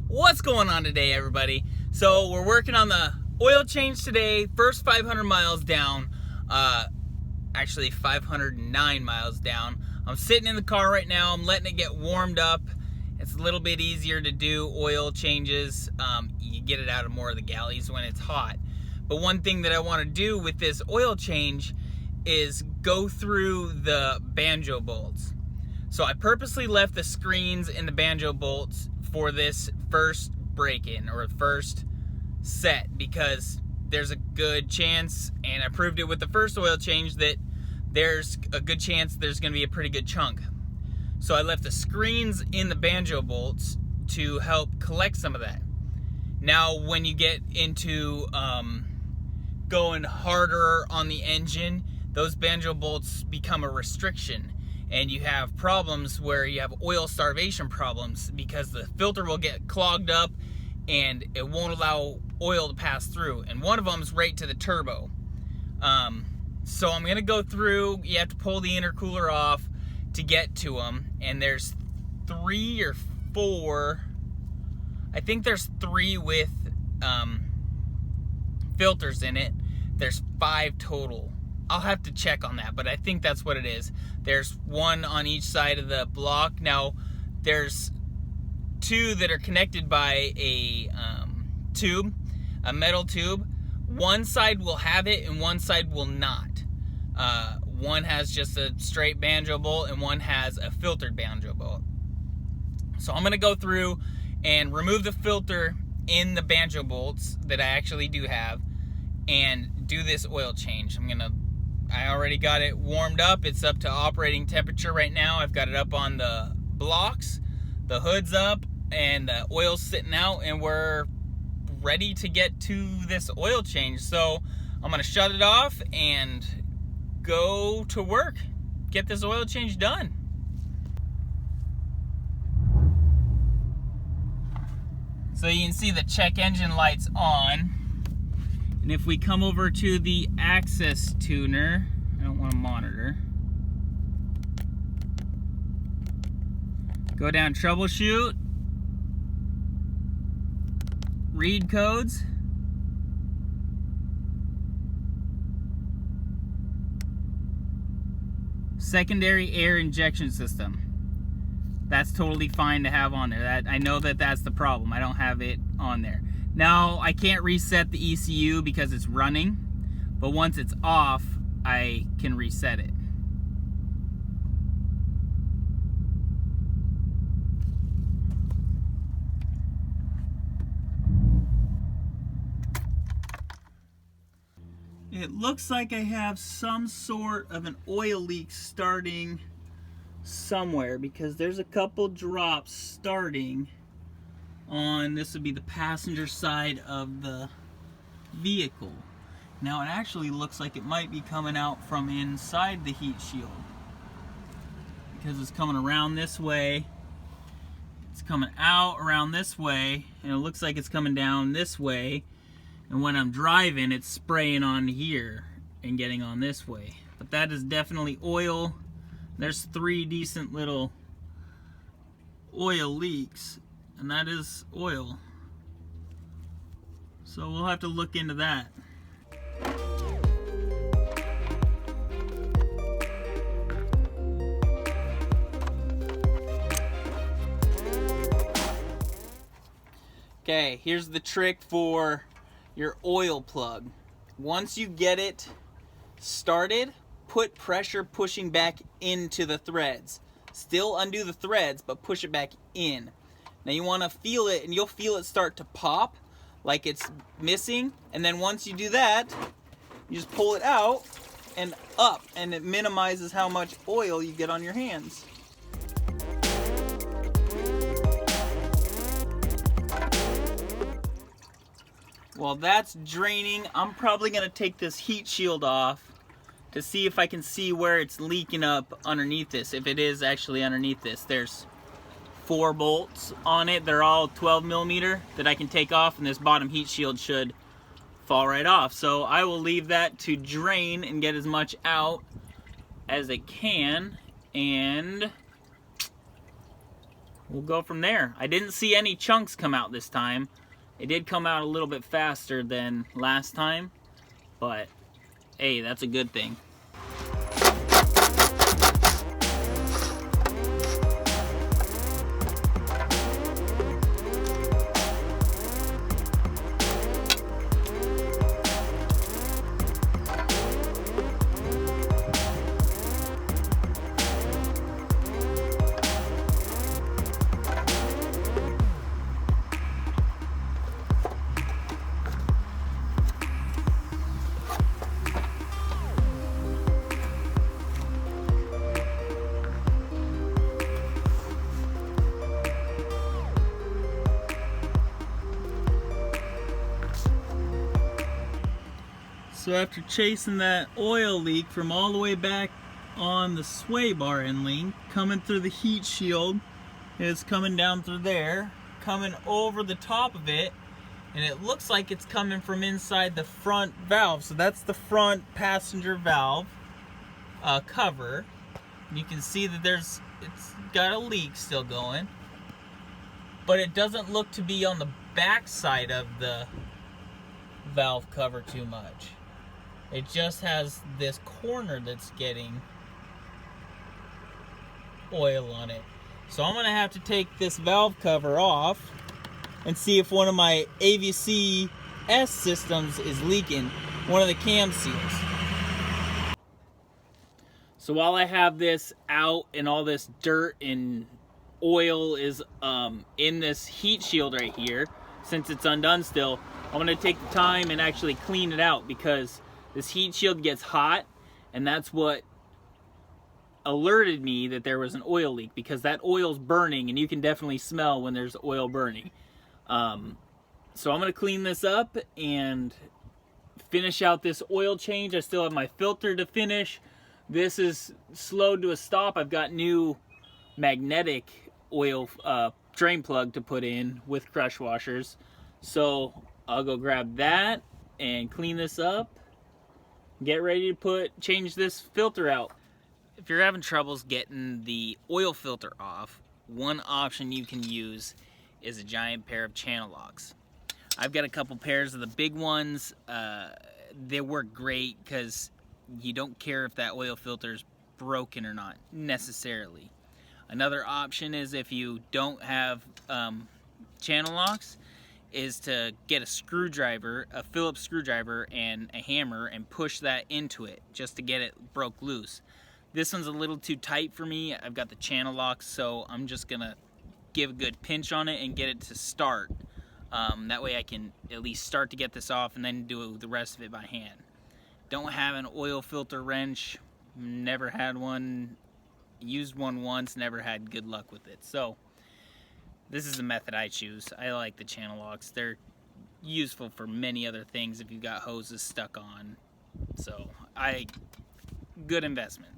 What's going on today, everybody? So we're working on the oil change today. First 500 miles down. Actually 509 miles down. I'm sitting in the car right now. I'm letting it get warmed up. It's a little bit easier to do oil changes. You get it out of more of the galleys when it's hot. But one thing that I want to do with this oil change is go through the Banjo bolts. So I purposely left the screens in the Banjo bolts for this first break-in or first set because there's a good chance, and I proved it with the first oil change, that there's a good chance there's going to be a pretty good chunk. So I left the screens in the Banjo bolts to help collect some of that. Now when you get into going harder on the engine, those Banjo bolts become a restriction, and you have problems where you have oil starvation problems because the filter will get clogged up and it won't allow oil to pass through, and one of them is right to the turbo. So I'm gonna go through. You have to pull the intercooler off to get to them, and there's 3 or 4, I think there's 3 with filters in it. There's 5 total. I'll have to check on that, but I think that's what it is. There's 1 on each side of the block. Now there's 2 that are connected by a tube, a metal tube. One side will have it and one side will not. One has just a straight Banjo bolt and one has a filtered Banjo bolt. So I'm gonna go through and remove the filter in the Banjo bolts that I actually do have and do this oil change. I already got it warmed up. It's up to operating temperature right now. I've got it up on the blocks, the hood's up, and the oil's sitting out, and we're ready to get to this oil change. So I'm gonna shut it off and go to work, get this oil change done. So you can see the check engine lights on. And if we come over to the access tuner, I don't want to monitor. Go down troubleshoot, read codes, secondary air injection system. That's totally fine to have on there. I know that that's the problem. I don't have it on there. Now I can't reset the ECU because it's running, but once it's off, I can reset it. It looks like I have some sort of an oil leak starting somewhere because there's a couple drops starting on, this would be the passenger side of the vehicle. Now it actually looks like it might be coming out from inside the heat shield because it's coming around this way. It's coming out around this way, and it looks like it's coming down this way. And when I'm driving, it's spraying on here and getting on this way. But that is definitely oil. There's 3 decent little oil leaks, and that is oil. So we'll have to look into that. Okay, here's the trick for your oil plug. Once you get it started, put pressure pushing back into the threads. Still undo the threads, but push it back in. Now you want to feel it, and you'll feel it start to pop like it's missing, and then once you do that, you just pull it out and up, and it minimizes how much oil you get on your hands. While that's draining, I'm probably going to take this heat shield off to see if I can see where it's leaking up underneath this. If it is actually underneath this, there's 4 bolts on it. They're all 12 millimeter that I can take off, and this bottom heat shield should fall right off. So I will leave that to drain and get as much out as it can, and we'll go from there. I didn't see any chunks come out this time. It did come out a little bit faster than last time, but hey, that's a good thing. So after chasing that oil leak from all the way back on the sway bar end link, coming through the heat shield, it's coming down through there, coming over the top of it, and it looks like it's coming from inside the front valve. So that's the front passenger valve cover. You can see that it's got a leak still going, but it doesn't look to be on the back side of the valve cover too much. It just has this corner that's getting oil on it. So I'm gonna have to take this valve cover off and see if one of my AVC S systems is leaking, one of the cam seals. So while I have this out and all this dirt and oil is in this heat shield right here, since it's undone still, I'm gonna take the time and actually clean it out, because this heat shield gets hot, and that's what alerted me that there was an oil leak, because that oil's burning and you can definitely smell when there's oil burning. So I'm gonna clean this up and finish out this oil change. I still have my filter to finish. This is slowed to a stop. I've got new magnetic oil drain plug to put in with crush washers. So I'll go grab that and clean this up. Get ready to change this filter out. If you're having troubles getting the oil filter off, one option you can use is a giant pair of channel locks. I've got a couple pairs of the big ones. They work great because you don't care if that oil filter is broken or not, necessarily. Another option is, if you don't have channel locks, is to get a screwdriver, a Phillips screwdriver and a hammer, and push that into it just to get it broke loose. This one's a little too tight for me. I've got the channel locks, so I'm just gonna give a good pinch on it and get it to start. That way I can at least start to get this off and then do the rest of it by hand. Don't have an oil filter wrench, never had one, used one once, never had good luck with it. So this is the method I choose. I like the channel locks. They're useful for many other things if you've got hoses stuck on. So good investment.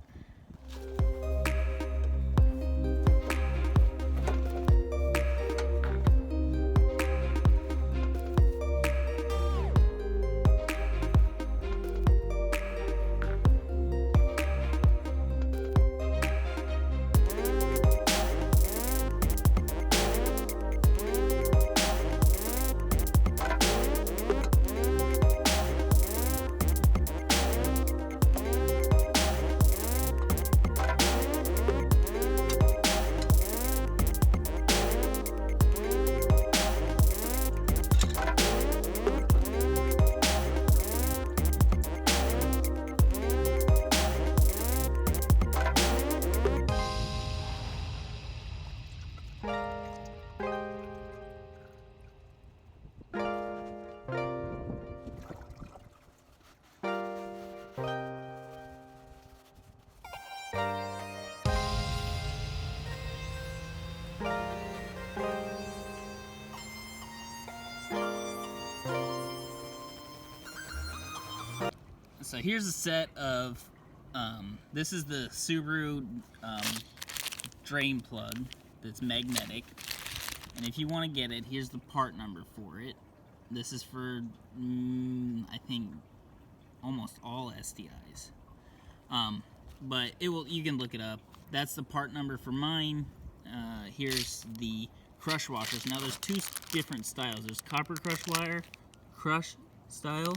So here's a set of, this is the Subaru drain plug that's magnetic. And if you want to get it, here's the part number for it. This is for, I think, almost all STIs. But you can look it up. That's the part number for mine. here's the crush washers. Now there's two different styles. There's copper crush style,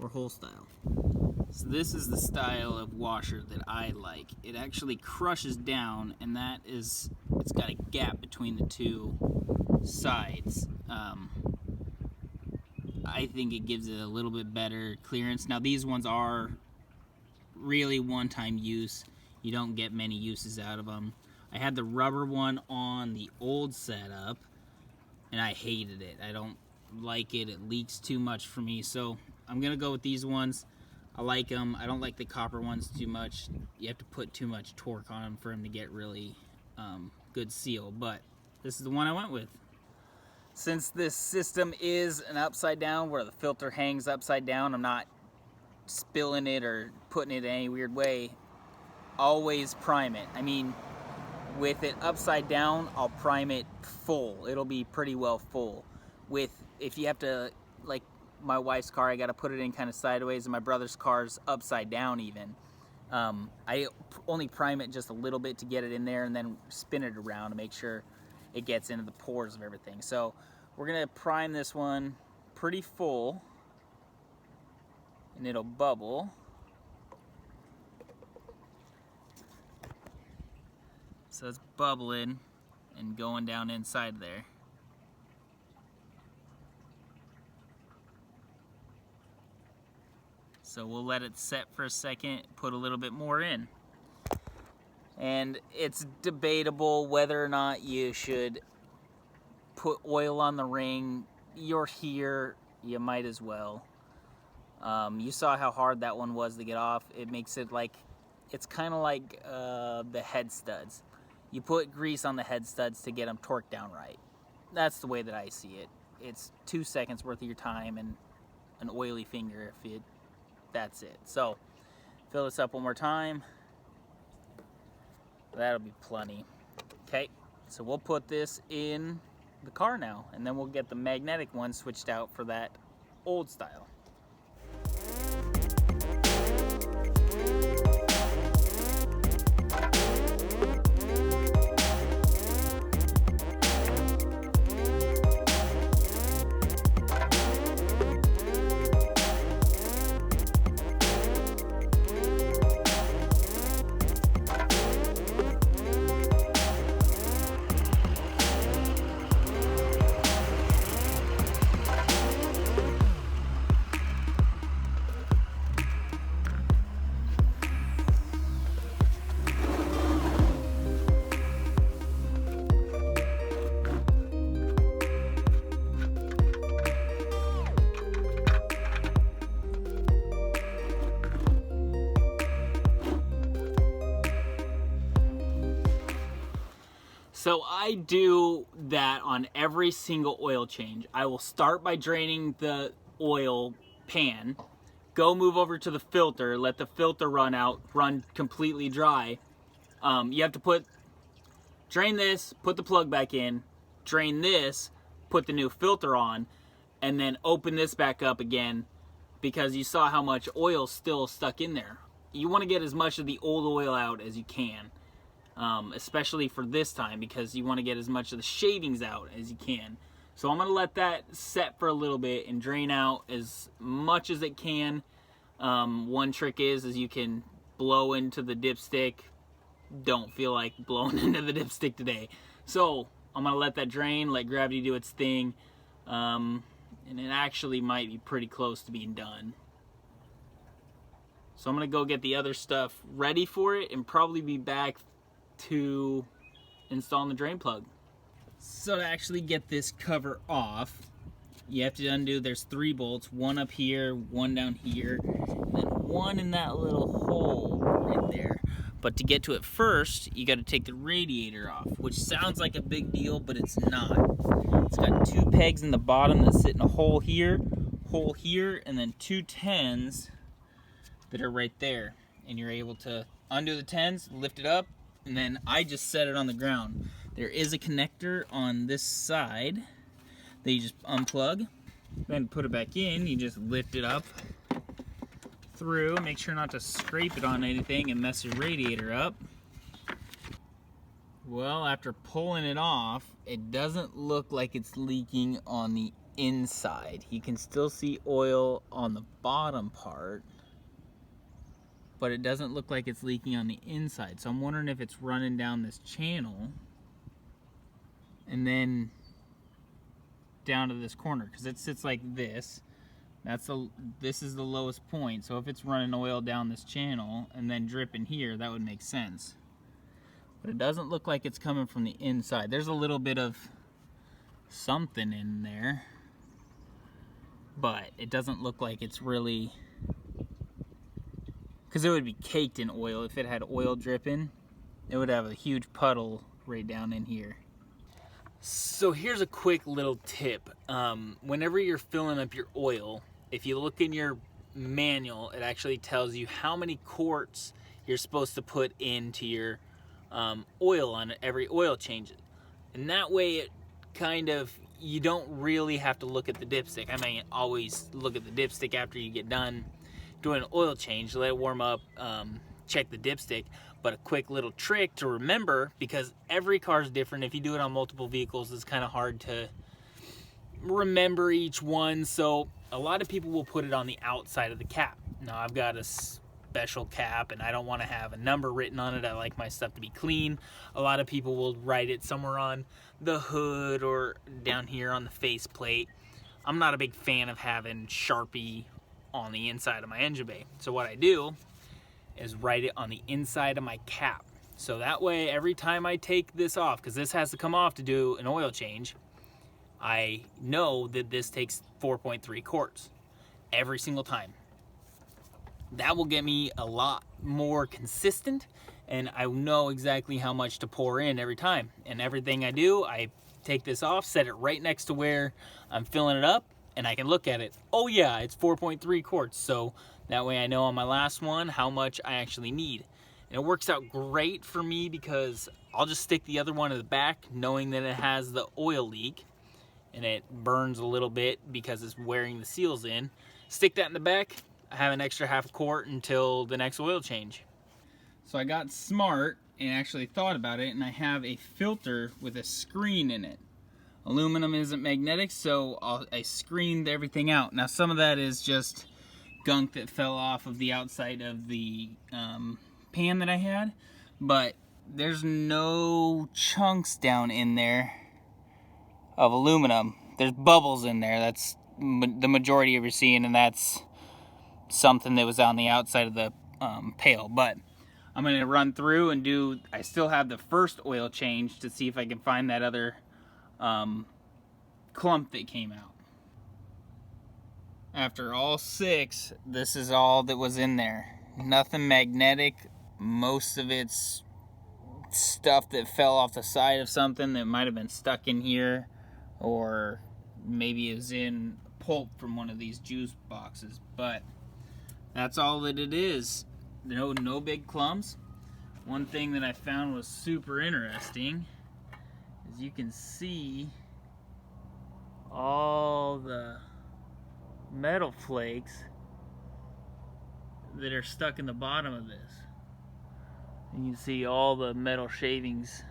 or hole style. So this is the style of washer that I like. It actually crushes down, and that is, it's got a gap between the two sides. I think it gives it a little bit better clearance. Now these ones are really one-time use. You don't get many uses out of them. I had the rubber one on the old setup, and I hated it. I don't like it. It leaks too much for me, so I'm gonna go with these ones. I like them. I don't like the copper ones too much. You have to put too much torque on them for them to get really good seal, but this is the one I went with. Since this system is an upside down, where the filter hangs upside down, I'm not spilling it or putting it in any weird way. Always prime it. I mean, with it upside down, I'll prime it full. It'll be pretty well full. If you have to, like my wife's car, I got to put it in kind of sideways, and my brother's car's upside down even. I only prime it just a little bit to get it in there, and then spin it around to make sure it gets into the pores of everything. So we're gonna prime this one pretty full, and it'll bubble. So it's bubbling and going down inside there. So we'll let it set for a second, put a little bit more in. And it's debatable whether or not you should put oil on the ring. You're here, you might as well. You saw how hard that one was to get off. It makes it like, it's kind of like the head studs. You put grease on the head studs to get them torqued down right. That's the way that I see it. It's 2 seconds worth of your time and an oily finger that's it. So fill this up one more time. That'll be plenty. Okay, so we'll put this in the car now, and then we'll get the magnetic one switched out for that old style. So I do that on every single oil change. I will start by draining the oil pan, go move over to the filter, let the filter run completely dry. You have to drain this, put the plug back in, drain this, put the new filter on, and then open this back up again, because you saw how much oil still stuck in there. You want to get as much of the old oil out as you can. Especially for this time, because you want to get as much of the shavings out as you can. So I'm going to let that set for a little bit and drain out as much as it can. One trick is you can blow into the dipstick. Don't feel like blowing into the dipstick today. So I'm going to let that drain, let gravity do its thing, and it actually might be pretty close to being done. So I'm going to go get the other stuff ready for it and probably be back to installing the drain plug. So to actually get this cover off, you have to undo, there's 3 bolts, one up here, one down here, and then one in that little hole right there. But to get to it first, you got to take the radiator off, which sounds like a big deal, but it's not. It's got 2 pegs in the bottom that sit in a hole here, and then 2 10s that are right there. And you're able to undo the 10s, lift it up, and then I just set it on the ground. There is a connector on this side that you just unplug, then put it back in. You just lift it up through, make sure not to scrape it on anything and mess your radiator up. Well, after pulling it off, it doesn't look like it's leaking on the inside. You can still see oil on the bottom part, but it doesn't look like it's leaking on the inside. So I'm wondering if it's running down this channel and then down to this corner, because it sits like this. This is the lowest point. So if it's running oil down this channel and then dripping here, that would make sense. But it doesn't look like it's coming from the inside. There's a little bit of something in there, but it doesn't look like it's really, because it would be caked in oil. If it had oil dripping, it would have a huge puddle right down in here. So here's a quick little tip. Whenever you're filling up your oil, if you look in your manual, it actually tells you how many quarts you're supposed to put into your oil on every oil change. And that way it kind of, you don't really have to look at the dipstick. I mean, always look at the dipstick after you get done doing an oil change, let it warm up, check the dipstick. But a quick little trick to remember, because every car is different. If you do it on multiple vehicles, it's kind of hard to remember each one. So a lot of people will put it on the outside of the cap. Now I've got a special cap and I don't want to have a number written on it. I like my stuff to be clean. A lot of people will write it somewhere on the hood or down here on the faceplate. I'm not a big fan of having Sharpie on the inside of my engine bay. So what I do is write it on the inside of my cap. So that way, every time I take this off, because this has to come off to do an oil change, I know that this takes 4.3 quarts every single time. That will get me a lot more consistent, and I know exactly how much to pour in every time. And everything I do, I take this off, set it right next to where I'm filling it up, and I can look at it. Oh yeah, it's 4.3 quarts. So that way I know on my last one how much I actually need. And it works out great for me because I'll just stick the other one in the back knowing that it has the oil leak and it burns a little bit because it's wearing the seals in. Stick that in the back, I have an extra half a quart until the next oil change. So I got smart and actually thought about it, and I have a filter with a screen in it. Aluminum isn't magnetic, so I screened everything out. Now some of that is just gunk that fell off of the outside of the pan that I had, but there's no chunks down in there of aluminum. There's bubbles in there. That's the majority of you're seeing, and that's something that was on the outside of the pail. But I'm going to run through and do, I still have the first oil change to see if I can find that other clump that came out. After all 6, this is all that was in there. Nothing magnetic. Most of it's stuff that fell off the side of something that might have been stuck in here, or maybe it was in pulp from one of these juice boxes. But that's all that it is. No big clumps. One thing that I found was super interesting is you can see all the metal flakes that are stuck in the bottom of this. And you can see all the metal shavings.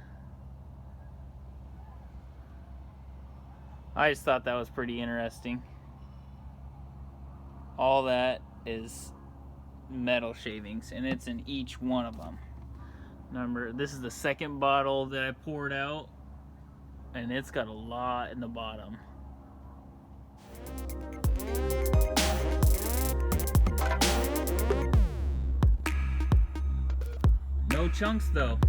I just thought that was pretty interesting. All that is metal shavings, and it's in each one of them. Remember, this is the second bottle that I poured out, and it's got a lot in the bottom. No chunks though.